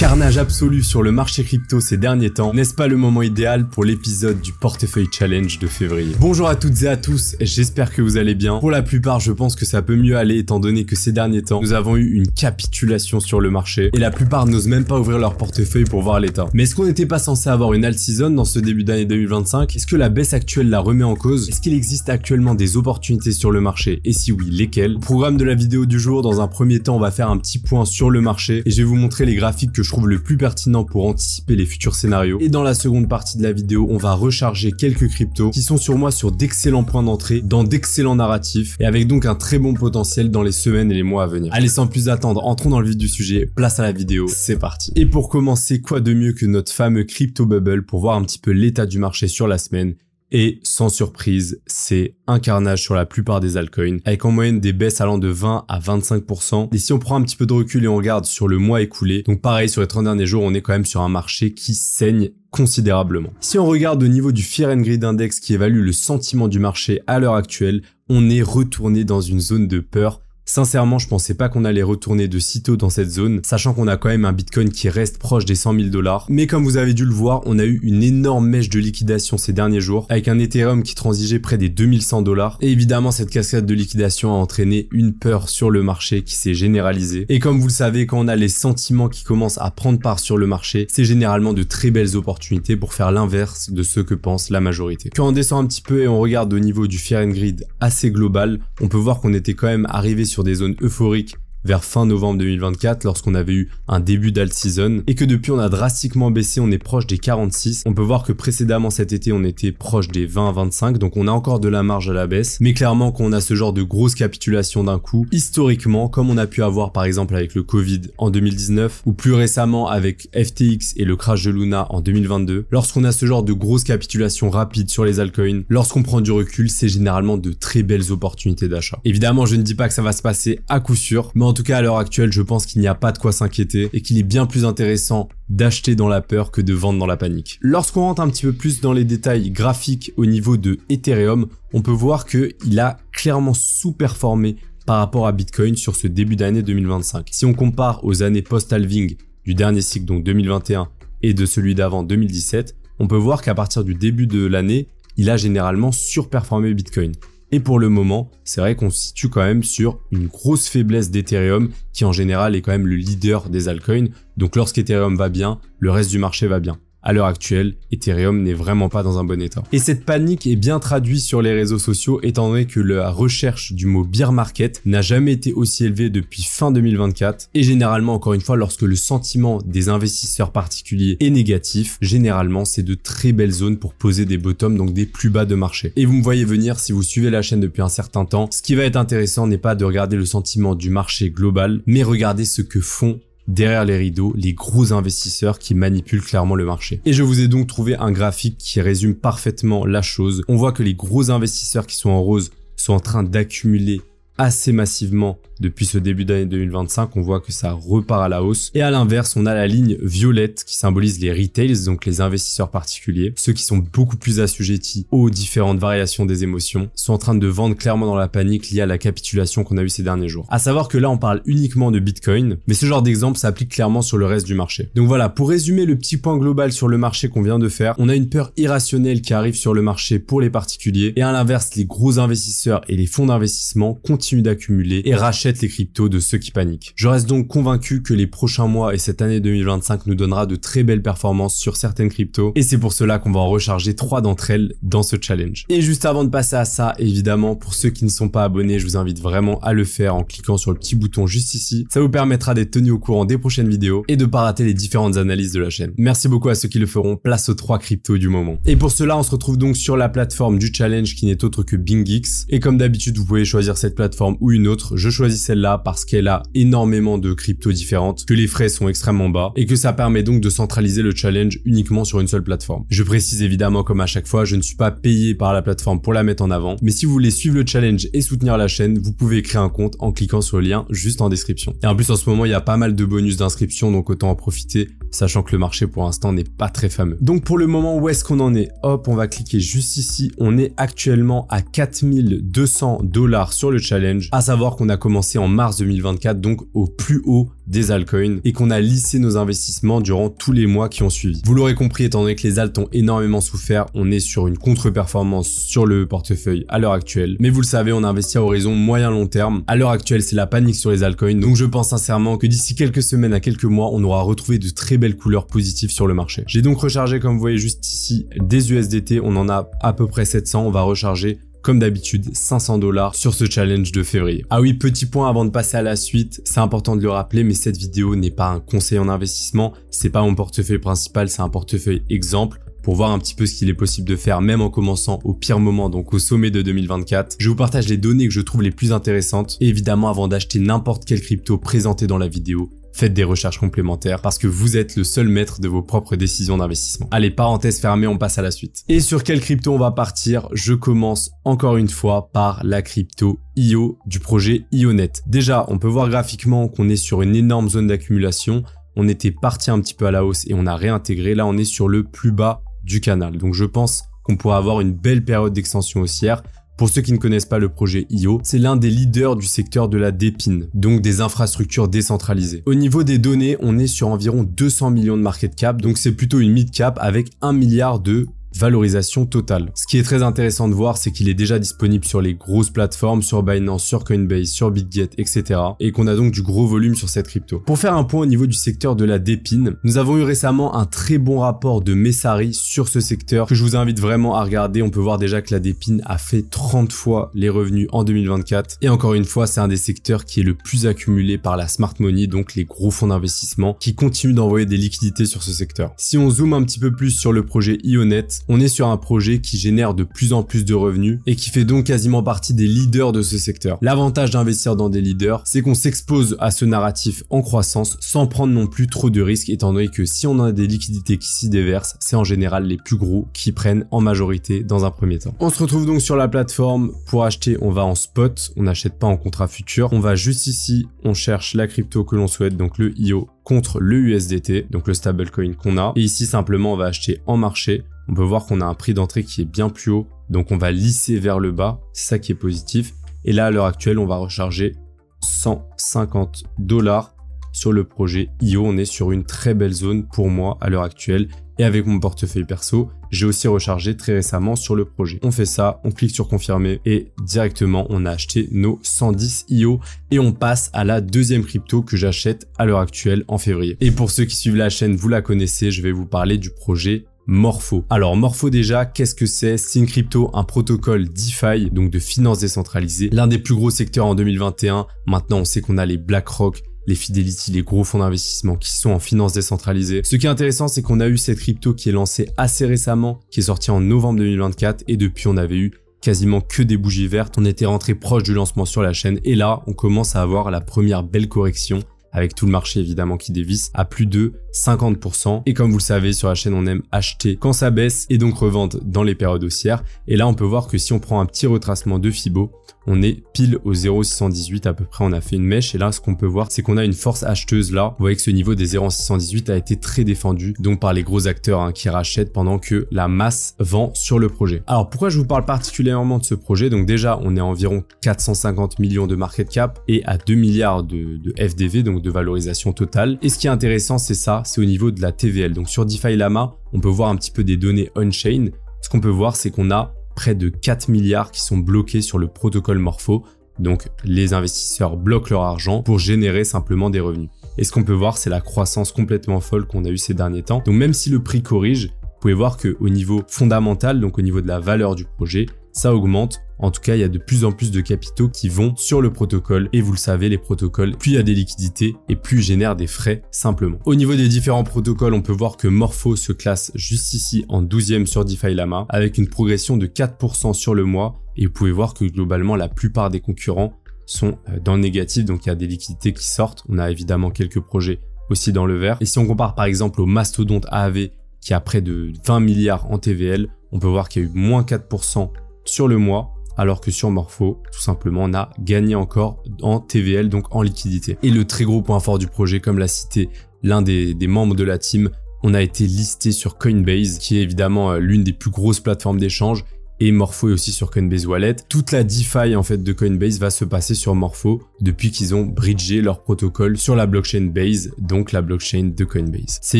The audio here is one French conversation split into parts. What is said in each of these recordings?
Carnage absolu sur le marché crypto ces derniers temps, n'est-ce pas le moment idéal pour l'épisode du portefeuille challenge de février? Bonjour à toutes et à tous, j'espère que vous allez bien. Pour la plupart, je pense que ça peut mieux aller étant donné que ces derniers temps, nous avons eu une capitulation sur le marché et la plupart n'osent même pas ouvrir leur portefeuille pour voir l'état. Mais est-ce qu'on n'était pas censé avoir une alt season dans ce début d'année 2025? Est-ce que la baisse actuelle la remet en cause? Est-ce qu'il existe actuellement des opportunités sur le marché? Et si oui, lesquelles? Au programme de la vidéo du jour, dans un premier temps, on va faire un petit point sur le marché et je vais vous montrer les graphiques que je trouve le plus pertinent pour anticiper les futurs scénarios. Et dans la seconde partie de la vidéo, on va recharger quelques cryptos qui sont sur moi sur d'excellents points d'entrée, dans d'excellents narratifs et avec donc un très bon potentiel dans les semaines et les mois à venir. Allez, sans plus attendre, entrons dans le vif du sujet, place à la vidéo, c'est parti. Et pour commencer, quoi de mieux que notre fameux crypto bubble pour voir un petit peu l'état du marché sur la semaine. Et sans surprise, c'est un carnage sur la plupart des altcoins, avec en moyenne des baisses allant de 20 à 25%. Et si on prend un petit peu de recul et on regarde sur le mois écoulé, donc pareil, sur les 30 derniers jours, on est quand même sur un marché qui saigne considérablement. Si on regarde au niveau du Fear and Greed Index qui évalue le sentiment du marché à l'heure actuelle, on est retourné dans une zone de peur. Sincèrement, je pensais pas qu'on allait retourner de sitôt dans cette zone, sachant qu'on a quand même un Bitcoin qui reste proche des 100 000 $. Mais comme vous avez dû le voir, on a eu une énorme mèche de liquidation ces derniers jours, avec un Ethereum qui transigeait près des 2100 $. Et évidemment, cette cascade de liquidation a entraîné une peur sur le marché qui s'est généralisée. Et comme vous le savez, quand on a les sentiments qui commencent à prendre part sur le marché, c'est généralement de très belles opportunités pour faire l'inverse de ce que pense la majorité. Quand on descend un petit peu et on regarde au niveau du Fear and Greed assez global, on peut voir qu'on était quand même arrivé sur des zones euphoriques vers fin novembre 2024 lorsqu'on avait eu un début d'alt season et que depuis on a drastiquement baissé, on est proche des 46. On peut voir que précédemment cet été on était proche des 20-25, donc on a encore de la marge à la baisse, mais clairement quand on a ce genre de grosse capitulation d'un coup, historiquement comme on a pu avoir par exemple avec le Covid en 2019 ou plus récemment avec FTX et le crash de Luna en 2022, lorsqu'on a ce genre de grosse capitulation rapide sur les altcoins, lorsqu'on prend du recul, c'est généralement de très belles opportunités d'achat. Évidemment, je ne dis pas que ça va se passer à coup sûr, mais en tout cas à l'heure actuelle, je pense qu'il n'y a pas de quoi s'inquiéter et qu'il est bien plus intéressant d'acheter dans la peur que de vendre dans la panique. Lorsqu'on rentre un petit peu plus dans les détails graphiques au niveau de Ethereum, on peut voir qu'il a clairement sous-performé par rapport à Bitcoin sur ce début d'année 2025. Si on compare aux années post-halving du dernier cycle, donc 2021, et de celui d'avant 2017, on peut voir qu'à partir du début de l'année, il a généralement surperformé Bitcoin. Et pour le moment, c'est vrai qu'on se situe quand même sur une grosse faiblesse d'Ethereum qui en général est quand même le leader des altcoins. Donc lorsqu'Ethereum va bien, le reste du marché va bien. À l'heure actuelle, Ethereum n'est vraiment pas dans un bon état. Et cette panique est bien traduite sur les réseaux sociaux étant donné que la recherche du mot bear market n'a jamais été aussi élevée depuis fin 2024. Et généralement, encore une fois, lorsque le sentiment des investisseurs particuliers est négatif, généralement, c'est de très belles zones pour poser des bottoms, donc des plus bas de marché. Et vous me voyez venir si vous suivez la chaîne depuis un certain temps. Ce qui va être intéressant n'est pas de regarder le sentiment du marché global, mais regarder ce que font derrière les rideaux, les gros investisseurs qui manipulent clairement le marché. Et je vous ai donc trouvé un graphique qui résume parfaitement la chose. On voit que les gros investisseurs qui sont en rose sont en train d'accumuler assez massivement depuis ce début d'année 2025, on voit que ça repart à la hausse. Et à l'inverse, on a la ligne violette qui symbolise les retails, donc les investisseurs particuliers. Ceux qui sont beaucoup plus assujettis aux différentes variations des émotions sont en train de vendre clairement dans la panique liée à la capitulation qu'on a eu ces derniers jours. À savoir que là, on parle uniquement de Bitcoin, mais ce genre d'exemple s'applique clairement sur le reste du marché. Donc voilà, pour résumer le petit point global sur le marché qu'on vient de faire, on a une peur irrationnelle qui arrive sur le marché pour les particuliers et à l'inverse, les gros investisseurs et les fonds d'investissement continuent d'accumuler et rachètent les cryptos de ceux qui paniquent. Je reste donc convaincu que les prochains mois et cette année 2025 nous donnera de très belles performances sur certaines cryptos et c'est pour cela qu'on va en recharger 3 d'entre elles dans ce challenge. Et juste avant de passer à ça, évidemment, pour ceux qui ne sont pas abonnés, je vous invite vraiment à le faire en cliquant sur le petit bouton juste ici. Ça vous permettra d'être tenu au courant des prochaines vidéos et de pas rater les différentes analyses de la chaîne. Merci beaucoup à ceux qui le feront, place aux 3 cryptos du moment. Et pour cela, on se retrouve donc sur la plateforme du challenge qui n'est autre que BingX. Et comme d'habitude, vous pouvez choisir cette plateforme ou une autre. Je choisis celle-là parce qu'elle a énormément de cryptos différentes, que les frais sont extrêmement bas et que ça permet donc de centraliser le challenge uniquement sur une seule plateforme. Je précise évidemment comme à chaque fois, je ne suis pas payé par la plateforme pour la mettre en avant, mais si vous voulez suivre le challenge et soutenir la chaîne, vous pouvez créer un compte en cliquant sur le lien juste en description. Et en plus en ce moment, il y a pas mal de bonus d'inscription, donc autant en profiter, sachant que le marché pour l'instant n'est pas très fameux. Donc pour le moment, où est-ce qu'on en est? Hop, on va cliquer juste ici. On est actuellement à 4200 $ sur le challenge. challenge, à savoir qu'on a commencé en mars 2024, donc au plus haut des altcoins, et qu'on a lissé nos investissements durant tous les mois qui ont suivi. Vous l'aurez compris, étant donné que les alts ont énormément souffert, on est sur une contre-performance sur le portefeuille à l'heure actuelle. Mais vous le savez, on investit à horizon moyen-long terme. À l'heure actuelle, c'est la panique sur les altcoins, donc je pense sincèrement que d'ici quelques semaines à quelques mois, on aura retrouvé de très belles couleurs positives sur le marché. J'ai donc rechargé, comme vous voyez juste ici, des USDT, on en a à peu près 700, on va recharger comme d'habitude 500 $ sur ce challenge de février. Ah oui, petit point avant de passer à la suite, c'est important de le rappeler, mais cette vidéo n'est pas un conseil en investissement, c'est pas mon portefeuille principal, c'est un portefeuille exemple pour voir un petit peu ce qu'il est possible de faire même en commençant au pire moment, donc au sommet de 2024. Je vous partage les données que je trouve les plus intéressantes et évidemment avant d'acheter n'importe quelle crypto présentée dans la vidéo, faites des recherches complémentaires parce que vous êtes le seul maître de vos propres décisions d'investissement. Allez, parenthèse fermée, on passe à la suite. Et sur quelle crypto on va partir? Je commence encore une fois par la crypto IO du projet IONET. Déjà, on peut voir graphiquement qu'on est sur une énorme zone d'accumulation. On était parti un petit peu à la hausse et on a réintégré. Là, on est sur le plus bas du canal. Donc, je pense qu'on pourra avoir une belle période d'extension haussière. Pour ceux qui ne connaissent pas le projet IO, c'est l'un des leaders du secteur de la DePIN, donc des infrastructures décentralisées. Au niveau des données, on est sur environ 200 millions de market cap, donc c'est plutôt une mid cap avec 1 milliard de valorisation totale. Ce qui est très intéressant de voir, c'est qu'il est déjà disponible sur les grosses plateformes, sur Binance, sur Coinbase, sur Bitget, etc. et qu'on a donc du gros volume sur cette crypto. Pour faire un point au niveau du secteur de la DePIN, nous avons eu récemment un très bon rapport de Messari sur ce secteur que je vous invite vraiment à regarder. On peut voir déjà que la DePIN a fait 30 fois les revenus en 2024 et encore une fois, c'est un des secteurs qui est le plus accumulé par la smart money, donc les gros fonds d'investissement qui continuent d'envoyer des liquidités sur ce secteur. Si on zoome un petit peu plus sur le projet IONET, on est sur un projet qui génère de plus en plus de revenus et qui fait donc quasiment partie des leaders de ce secteur. L'avantage d'investir dans des leaders, c'est qu'on s'expose à ce narratif en croissance sans prendre non plus trop de risques, étant donné que si on a des liquidités qui s'y déversent, c'est en général les plus gros qui prennent en majorité dans un premier temps. On se retrouve donc sur la plateforme. Pour acheter, on va en spot, on n'achète pas en contrat futur. On va juste ici, on cherche la crypto que l'on souhaite, donc le IO contre le USDT, donc le stablecoin qu'on a. Et ici, simplement, on va acheter en marché. On peut voir qu'on a un prix d'entrée qui est bien plus haut, donc on va lisser vers le bas, c'est ça qui est positif. Et là, à l'heure actuelle, on va recharger 150 $ sur le projet IO. On est sur une très belle zone pour moi à l'heure actuelle. Et avec mon portefeuille perso, j'ai aussi rechargé très récemment sur le projet. On fait ça, on clique sur confirmer et directement, on a acheté nos 110 IO et on passe à la deuxième crypto que j'achète à l'heure actuelle en février. Et pour ceux qui suivent la chaîne, vous la connaissez, je vais vous parler du projet Morpho. Alors Morpho déjà, qu'est-ce que c'est? C'est une crypto, un protocole DeFi, donc de finances décentralisées, l'un des plus gros secteurs en 2021. Maintenant, on sait qu'on a les BlackRock, les Fidelity, les gros fonds d'investissement qui sont en finance décentralisée. Ce qui est intéressant, c'est qu'on a eu cette crypto qui est lancée assez récemment, qui est sortie en novembre 2024 et depuis on avait eu quasiment que des bougies vertes. On était rentré proche du lancement sur la chaîne et là, on commence à avoir la première belle correction avec tout le marché évidemment qui dévisse à plus de 50%. Et comme vous le savez, sur la chaîne, on aime acheter quand ça baisse et donc revendre dans les périodes haussières. Et là, on peut voir que si on prend un petit retracement de Fibo, on est pile au 0,618 à peu près, on a fait une mèche et là ce qu'on peut voir c'est qu'on a une force acheteuse là. Vous voyez que ce niveau des 0,618 a été très défendu donc par les gros acteurs qui rachètent pendant que la masse vend sur le projet. Alors pourquoi je vous parle particulièrement de ce projet? Donc déjà on est à environ 450 millions de market cap et à 2 milliards de FDV, donc de valorisation totale. Et ce qui est intéressant c'est ça, c'est au niveau de la TVL. Donc sur DeFi Lama, on peut voir un petit peu des données on-chain. Ce qu'on peut voir c'est qu'on a près de 4 milliards qui sont bloqués sur le protocole Morpho. Donc, les investisseurs bloquent leur argent pour générer simplement des revenus. Et ce qu'on peut voir, c'est la croissance complètement folle qu'on a eu ces derniers temps. Donc, même si le prix corrige, vous pouvez voir qu'au niveau fondamental, donc au niveau de la valeur du projet, ça augmente. En tout cas, il y a de plus en plus de capitaux qui vont sur le protocole. Et vous le savez, les protocoles, plus il y a des liquidités et plus ils génèrent des frais simplement. Au niveau des différents protocoles, on peut voir que Morpho se classe juste ici en 12e sur DeFi Lama avec une progression de 4% sur le mois. Et vous pouvez voir que globalement, la plupart des concurrents sont dans le négatif. Donc, il y a des liquidités qui sortent. On a évidemment quelques projets aussi dans le vert. Et si on compare par exemple au mastodonte AAV qui a près de 20 milliards en TVL, on peut voir qu'il y a eu moins 4% sur le mois. Alors que sur Morpho, tout simplement, on a gagné encore en TVL, donc en liquidité. Et le très gros point fort du projet, comme l'a cité l'un des membres de la team, on a été listé sur Coinbase, qui est évidemment l'une des plus grosses plateformes d'échange. et Morpho est aussi sur Coinbase Wallet. Toute la DeFi en fait de Coinbase va se passer sur Morpho depuis qu'ils ont bridgé leur protocole sur la blockchain Base, donc la blockchain de Coinbase. C'est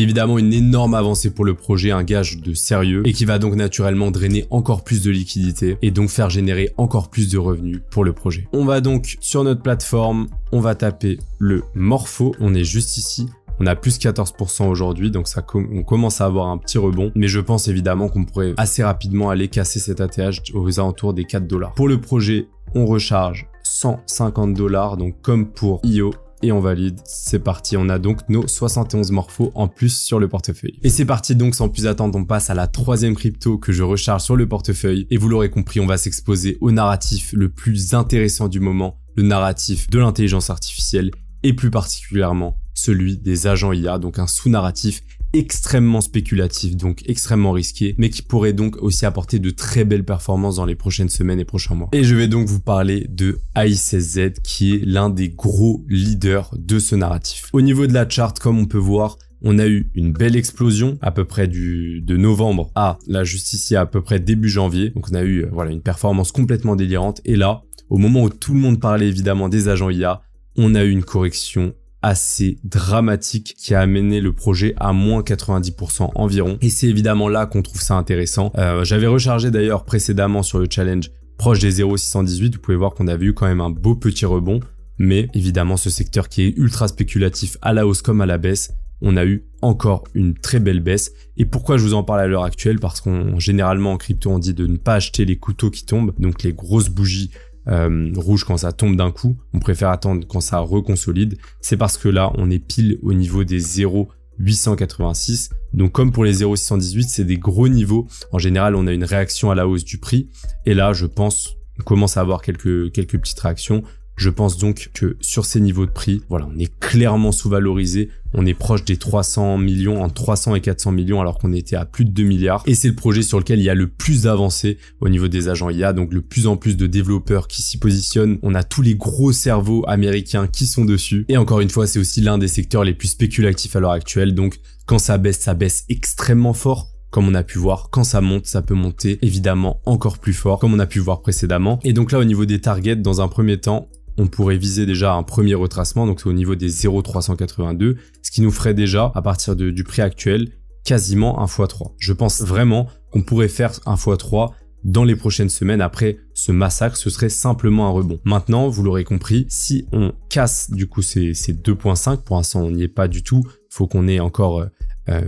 évidemment une énorme avancée pour le projet, un gage de sérieux et qui va donc naturellement drainer encore plus de liquidités et donc faire générer encore plus de revenus pour le projet. On va donc sur notre plateforme, on va taper le Morpho, on est juste ici. On a plus 14% aujourd'hui, donc on commence à avoir un petit rebond. Mais je pense évidemment qu'on pourrait assez rapidement aller casser cet ATH aux alentours des 4 $. Pour le projet, on recharge 150 $, donc comme pour IO. Et on valide, c'est parti, on a donc nos 71 Morpho en plus sur le portefeuille. Et c'est parti donc, sans plus attendre, on passe à la troisième crypto que je recharge sur le portefeuille. Et vous l'aurez compris, on va s'exposer au narratif le plus intéressant du moment, le narratif de l'intelligence artificielle et plus particulièrement celui des agents IA, donc un sous-narratif extrêmement spéculatif, donc extrêmement risqué, mais qui pourrait donc aussi apporter de très belles performances dans les prochaines semaines et prochains mois. Et je vais donc vous parler de A16Z, qui est l'un des gros leaders de ce narratif. Au niveau de la chart, comme on peut voir, on a eu une belle explosion à peu près de novembre à là juste ici à peu près début janvier. Donc on a eu voilà une performance complètement délirante. Et là, au moment où tout le monde parlait évidemment des agents IA, on a eu une correction assez dramatique qui a amené le projet à moins 90% environ. Et c'est évidemment là qu'on trouve ça intéressant. J'avais rechargé d'ailleurs précédemment sur le challenge proche des 0,618. Vous pouvez voir qu'on avait eu quand même un beau petit rebond. Mais évidemment, ce secteur qui est ultra spéculatif à la hausse comme à la baisse, on a eu encore une très belle baisse. Et pourquoi je vous en parle à l'heure actuelle? Parce qu'on généralement en crypto, on dit de ne pas acheter les couteaux qui tombent, donc les grosses bougies rouge quand ça tombe d'un coup. On préfère attendre quand ça reconsolide. C'est parce que là, on est pile au niveau des 0,886. Donc comme pour les 0,618, c'est des gros niveaux. En général, on a une réaction à la hausse du prix. Et là, je pense, on commence à avoir quelques petites réactions. Je pense donc que sur ces niveaux de prix, voilà, on est clairement sous-valorisé. On est proche des 300 millions, entre 300 et 400 millions, alors qu'on était à plus de 2 milliards. Et c'est le projet sur lequel il y a le plus avancé au niveau des agents IA. Donc, de plus en plus de développeurs qui s'y positionnent. On a tous les gros cerveaux américains qui sont dessus. Et encore une fois, c'est aussi l'un des secteurs les plus spéculatifs à l'heure actuelle. Donc, quand ça baisse extrêmement fort. Comme on a pu voir, quand ça monte, ça peut monter évidemment encore plus fort, comme on a pu voir précédemment. Et donc là, au niveau des targets, dans un premier temps, on pourrait viser déjà un premier retracement, donc c'est au niveau des 0,382, ce qui nous ferait déjà, à partir du prix actuel, quasiment un x3. Je pense vraiment qu'on pourrait faire un x3 dans les prochaines semaines. Après ce massacre, ce serait simplement un rebond. Maintenant, vous l'aurez compris, si on casse du coup ces 2,5, pour l'instant on n'y est pas du tout, faut qu'on ait encore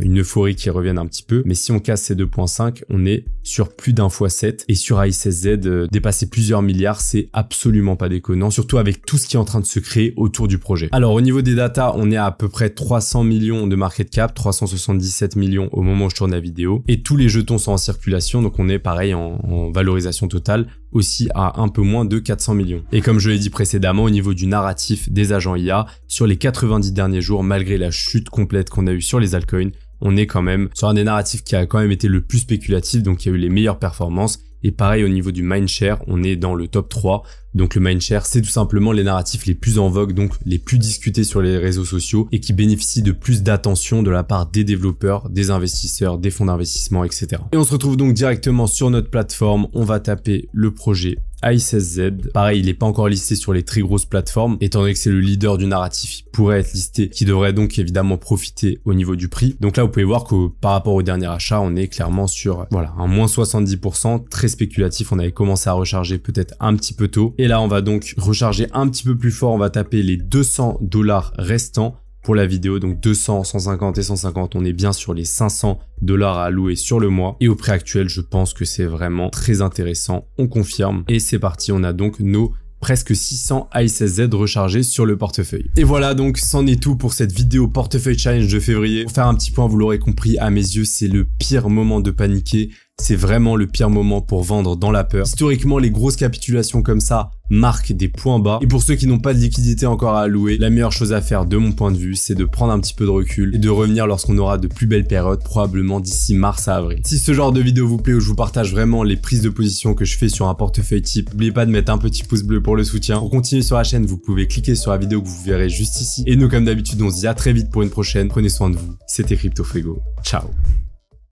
une euphorie qui revienne un petit peu, mais si on casse ces 2,5, on est sur plus d'un x7 et sur A16Z, dépasser plusieurs milliards, c'est absolument pas déconnant, surtout avec tout ce qui est en train de se créer autour du projet. Alors au niveau des datas, on est à peu près 300 millions de market cap, 377 millions au moment où je tourne la vidéo, et tous les jetons sont en circulation, donc on est pareil en valorisation totale aussi à un peu moins de 400 millions. Et comme je l'ai dit précédemment, au niveau du narratif des agents IA, sur les 90 derniers jours, malgré la chute complète qu'on a eue sur les altcoins, on est quand même sur un des narratifs qui a quand même été le plus spéculatif, donc il y a eu les meilleures performances. Et pareil au niveau du mindshare, on est dans le top 3. Donc le mindshare, c'est tout simplement les narratifs les plus en vogue, donc les plus discutés sur les réseaux sociaux et qui bénéficient de plus d'attention de la part des développeurs, des investisseurs, des fonds d'investissement, etc. Et on se retrouve donc directement sur notre plateforme. On va taper le projet A16Z. Pareil, il n'est pas encore listé sur les très grosses plateformes. Étant donné que c'est le leader du narratif, il pourrait être listé, qui devrait donc évidemment profiter au niveau du prix. Donc là, vous pouvez voir que par rapport au dernier achat, on est clairement sur voilà un moins 70%, très spéculatif. On avait commencé à recharger peut-être un petit peu tôt. Et là, on va donc recharger un petit peu plus fort. On va taper les 200 $ restants pour la vidéo. Donc 200, 150 et 150. On est bien sur les 500 $ à allouer sur le mois. Et au prix actuel, je pense que c'est vraiment très intéressant. On confirme. Et c'est parti. On a donc nos presque 600 A16Z rechargés sur le portefeuille. Et voilà, donc c'en est tout pour cette vidéo portefeuille challenge de février. Pour faire un petit point, vous l'aurez compris, à mes yeux, c'est le pire moment de paniquer. C'est vraiment le pire moment pour vendre dans la peur. Historiquement, les grosses capitulations comme ça marquent des points bas. Et pour ceux qui n'ont pas de liquidité encore à allouer, la meilleure chose à faire de mon point de vue, c'est de prendre un petit peu de recul et de revenir lorsqu'on aura de plus belles périodes, probablement d'ici mars à avril. Si ce genre de vidéo vous plaît, où je vous partage vraiment les prises de position que je fais sur un portefeuille type, n'oubliez pas de mettre un petit pouce bleu pour le soutien. Pour continuer sur la chaîne, vous pouvez cliquer sur la vidéo que vous verrez juste ici. Et nous, comme d'habitude, on se dit à très vite pour une prochaine. Prenez soin de vous. C'était CryptoFrigo. Ciao.